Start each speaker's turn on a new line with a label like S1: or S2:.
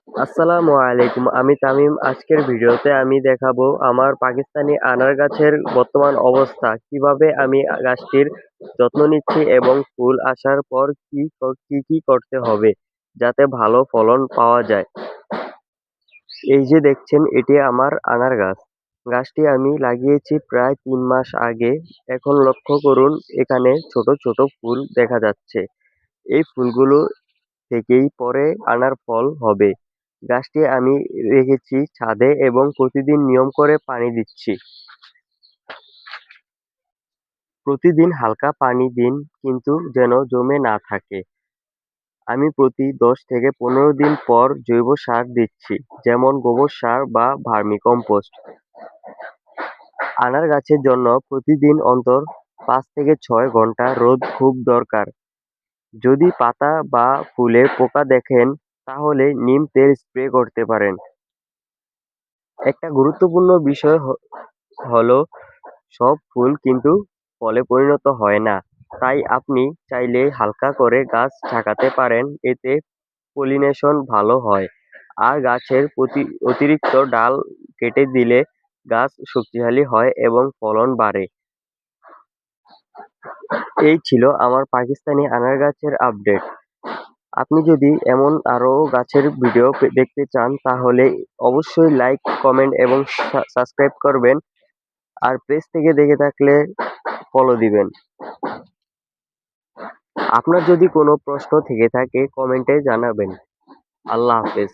S1: আসসালামু আলাইকুম। আমি তামিম। আজকের ভিডিওতে আমি দেখাবো আমার পাকিস্তানি আনার গাছের বর্তমান অবস্থা। কিভাবে আমি গাছটির যত্ন নিচ্ছি এবং ফুল আসার পর কি করতে হবে যাতে ভালো ফলন পাওয়া যায়। এই যে দেখছেন এটি আমার আনার গাছ। গাছটি আমি লাগিয়েছি প্রায় ৩ মাস আগে। এখন লক্ষ্য করুন এখানে ছোট ছোট ফুল দেখা যাচ্ছে। এই ফুলগুলো থেকেই পরে আনার ফল হবে। গাছটি আমি রেখেছি ছাদে এবং প্রতিদিন নিয়ম করে পানি দিচ্ছি। প্রতিদিন হালকা পানি দিন কিন্তু যেন জমে না থাকে। আমি প্রতি ১০ থেকে ১৫ দিন পর জৈব সার দিচ্ছি, যেমন গোবর সার বা ভার্মিকম্পোস্ট। আনার গাছের জন্য প্রতিদিন অন্তর ৫ থেকে ৬ ঘন্টা রোদ খুব দরকার। যদি পাতা বা ফুলে পোকা দেখেন তাহলে নিম তেল স্প্রে করতে পারেন। একটা গুরুত্বপূর্ণ বিষয় হলো সব ফুল কিন্তু ফলে পরিণত হয় না। তাই আপনি চাইলে হালকা করে গাছ ঝাঁকাতে পারেন, এতে পলিনেশন ভালো হয়। আর গাছের অতিরিক্ত ডাল কেটে দিলে গাছ শক্তিশালী হয় এবং ফলন বাড়ে। এই ছিল আমার পাকিস্তানি আনার গাছের আপডেট। আপনি যদি এমন আরো গাছের ভিডিও দেখতে চান তাহলে অবশ্যই লাইক, কমেন্ট এবং সাবস্ক্রাইব করবেন। আর পেজ থেকে দেখে থাকলে ফলো দিবেন। আপনার যদি কোনো প্রশ্ন থেকে থাকে কমেন্টে জানাবেন। আল্লাহ হাফেজ।